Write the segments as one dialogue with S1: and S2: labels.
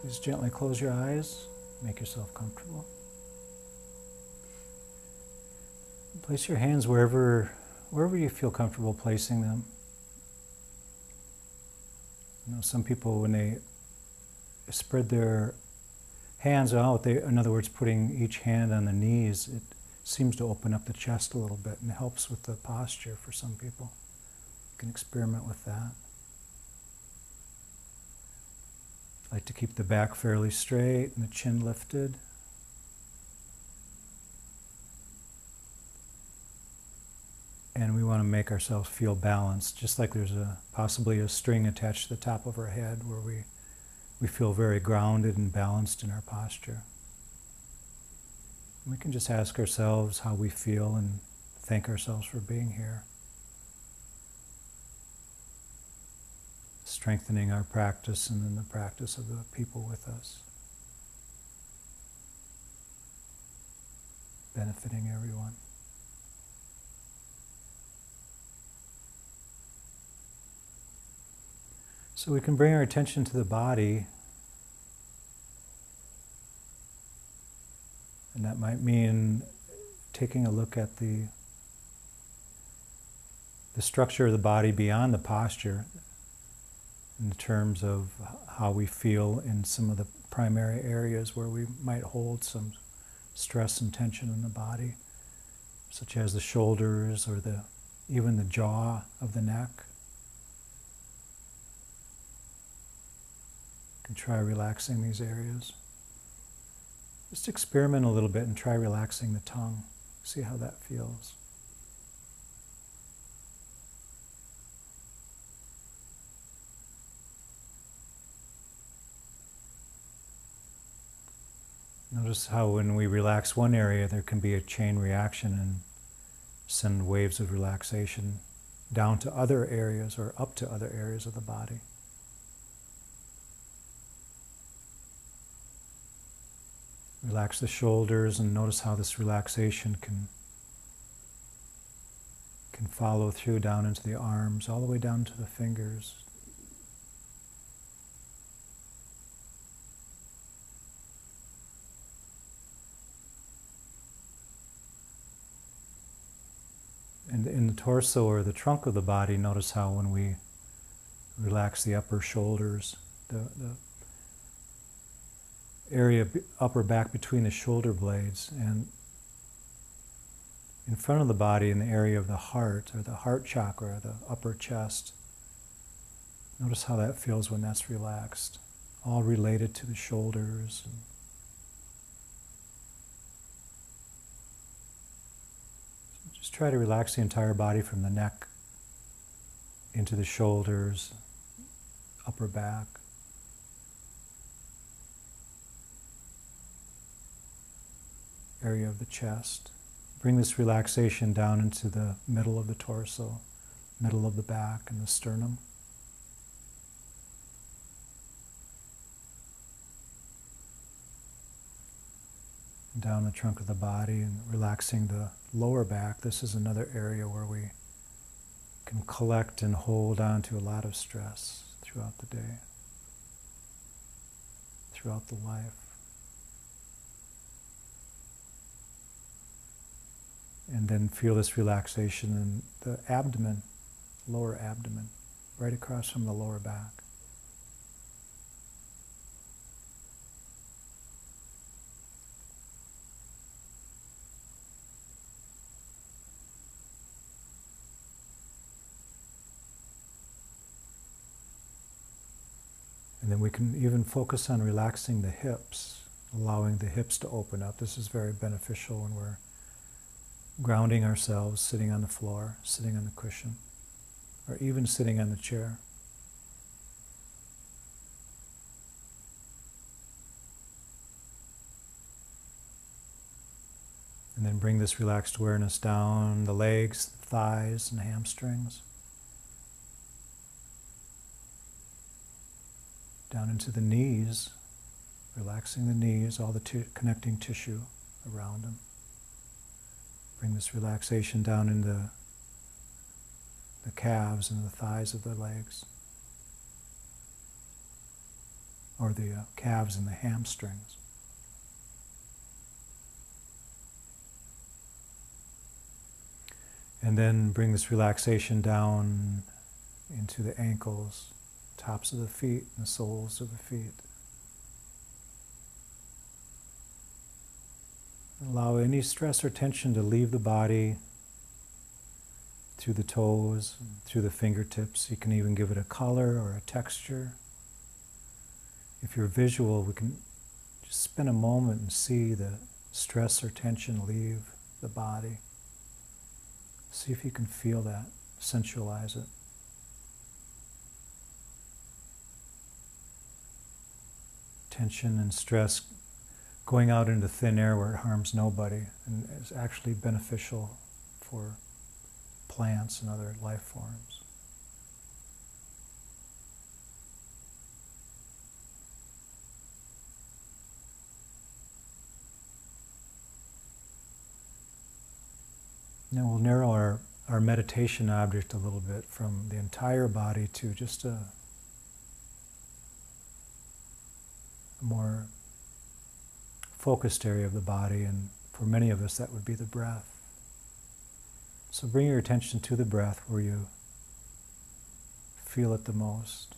S1: Please gently close your eyes, make yourself comfortable. Place your hands wherever you feel comfortable placing them. You know, some people, when they spread their hands out, in other words, putting each hand on the knees, it seems to open up the chest a little bit and helps with the posture for some people. You can experiment with that. I like to keep the back fairly straight and the chin lifted. And we want to make ourselves feel balanced, just like there's possibly a string attached to the top of our head where we feel very grounded and balanced in our posture. We can just ask ourselves how we feel and thank ourselves for being here. Strengthening our practice and then the practice of the people with us. Benefiting everyone. So we can bring our attention to the body, and that might mean taking a look at the structure of the body beyond the posture in terms of how we feel in some of the primary areas where we might hold some stress and tension in the body, such as the shoulders or even the jaw of the neck. You can try relaxing these areas. Just experiment a little bit and try relaxing the tongue. See how that feels. Notice how when we relax one area, there can be a chain reaction and send waves of relaxation down to other areas or up to other areas of the body. Relax the shoulders and notice how this relaxation can follow through down into the arms, all the way down to the fingers. And in the torso or the trunk of the body, notice how when we relax the upper shoulders, the area upper back between the shoulder blades, and in front of the body in the area of the heart or the heart chakra, the upper chest. Notice how that feels when that's relaxed, all related to the shoulders. So just try to relax the entire body from the neck into the shoulders, upper back. Area of the chest. Bring this relaxation down into the middle of the torso, middle of the back and the sternum. And down the trunk of the body and relaxing the lower back. This is another area where we can collect and hold on to a lot of stress throughout the day, throughout the life. And then feel this relaxation in the abdomen, lower abdomen, right across from the lower back. And then we can even focus on relaxing the hips, allowing the hips to open up. This is very beneficial when we're grounding ourselves, sitting on the floor, sitting on the cushion, or even sitting on the chair. And then bring this relaxed awareness down the legs, the thighs, and hamstrings. Down into the knees, relaxing the knees, all the connecting tissue around them. Bring this relaxation down into the calves and the thighs of the legs. or the calves and the hamstrings. And then bring this relaxation down into the ankles, tops of the feet, and the soles of the feet. Allow any stress or tension to leave the body through the toes, through the fingertips. You can even give it a color or a texture. If you're visual, we can just spend a moment and see the stress or tension leave the body. See if you can feel that, sensualize it. Tension and stress going out into thin air where it harms nobody and is actually beneficial for plants and other life forms. Now we'll narrow our meditation object a little bit from the entire body to just a more focused area of the body, and for many of us that would be the breath. So bring your attention to the breath where you feel it the most.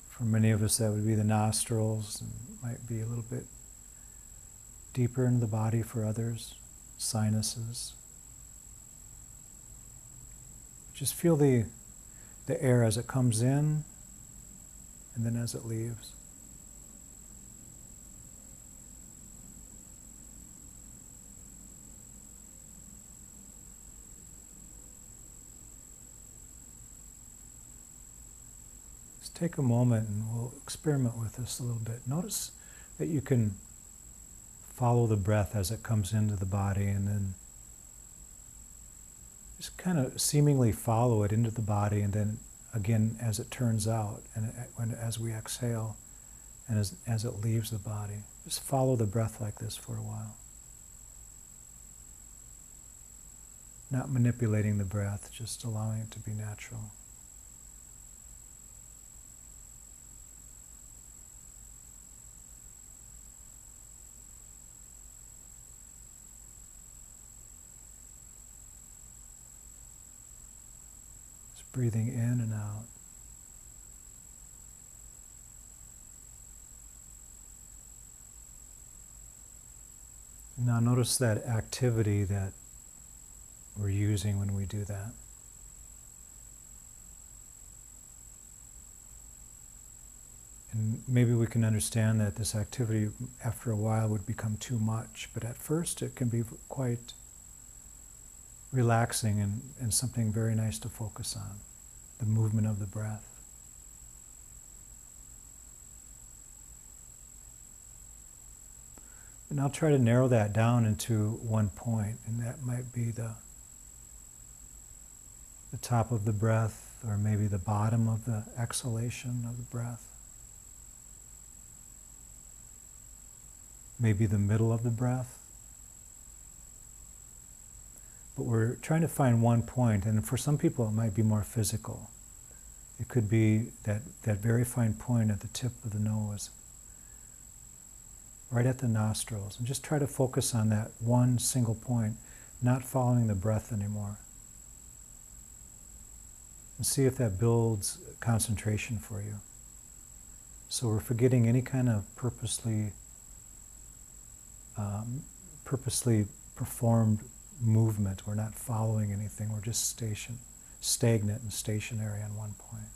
S1: For many of us that would be the nostrils, and might be a little bit deeper into the body for others, sinuses. Just feel the air as it comes in and then as it leaves. Just take a moment and we'll experiment with this a little bit. Notice that you can follow the breath as it comes into the body, and then just kind of seemingly follow it into the body, and then again as it turns out, and as we exhale, and as it leaves the body. Just follow the breath like this for a while. Not manipulating the breath, just allowing it to be natural. Breathing in and out. Now notice that activity that we're using when we do that. And maybe we can understand that this activity after a while would become too much, but at first it can be quite relaxing and something very nice to focus on, the movement of the breath. And I'll try to narrow that down into one point, and that might be the top of the breath, or maybe the bottom of the exhalation of the breath. Maybe the middle of the breath. But we're trying to find one point, and for some people it might be more physical. It could be that very fine point at the tip of the nose, right at the nostrils, and just try to focus on that one single point, not following the breath anymore. And see if that builds concentration for you. So we're forgetting any kind of purposely performed movement. We're not following anything. We're just stagnant and stationary on one point.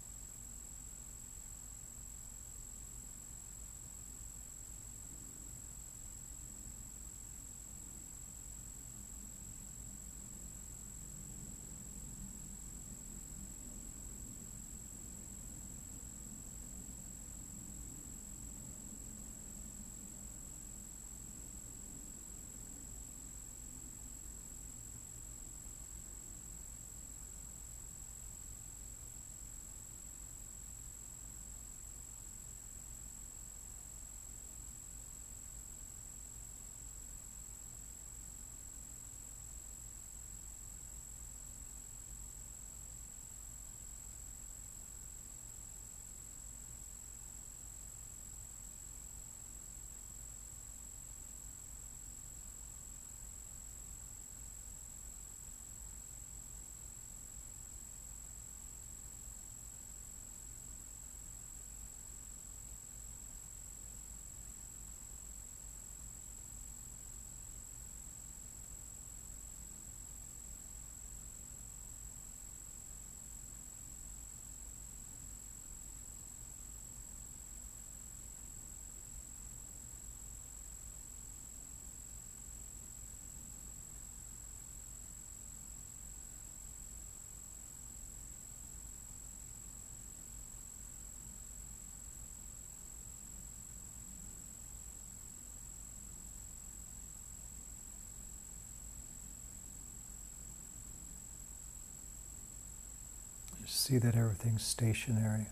S1: Just see that everything's stationary.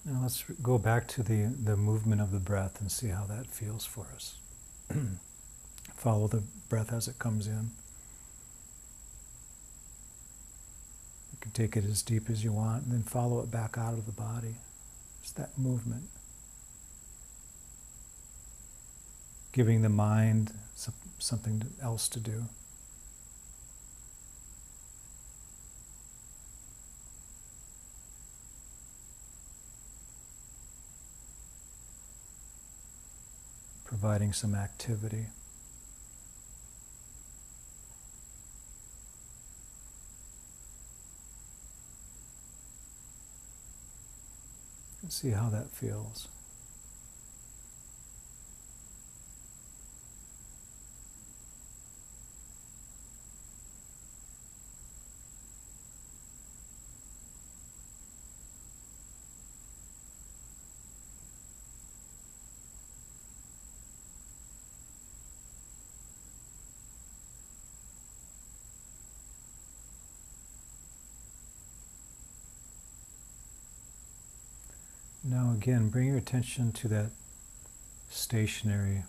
S1: Now let's go back to the movement of the breath and see how that feels for us. Follow the breath as it comes in. You can take it as deep as you want and then follow it back out of the body. Just that movement. Giving the mind something else to do. Providing some activity. And see how that feels. Now again, bring your attention to that stationary,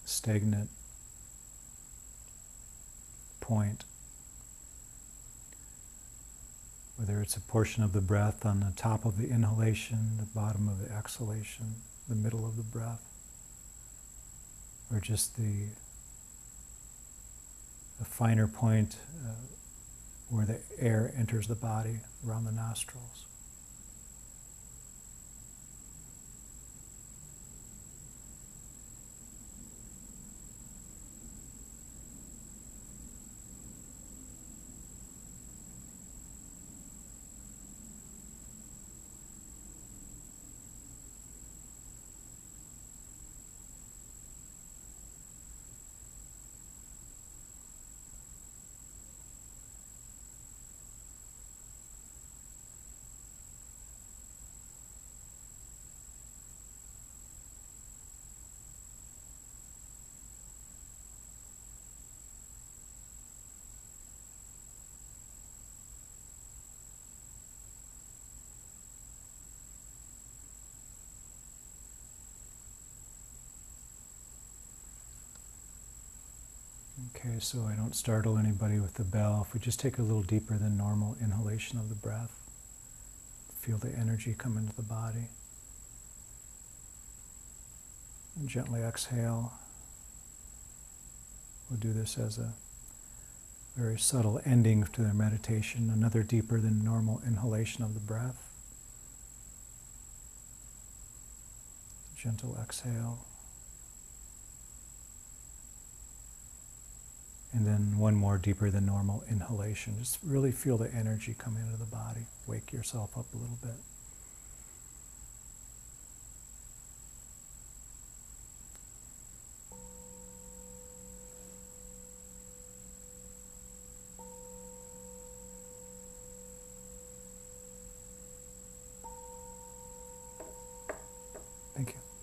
S1: stagnant point. Whether it's a portion of the breath on the top of the inhalation, the bottom of the exhalation, the middle of the breath, or just the finer point where the air enters the body around the nostrils. Okay, so I don't startle anybody with the bell. If we just take a little deeper than normal inhalation of the breath, feel the energy come into the body. And gently exhale. We'll do this as a very subtle ending to their meditation, another deeper than normal inhalation of the breath. Gentle exhale. And then one more deeper than normal inhalation. Just really feel the energy come into the body. Wake yourself up a little bit. Thank you.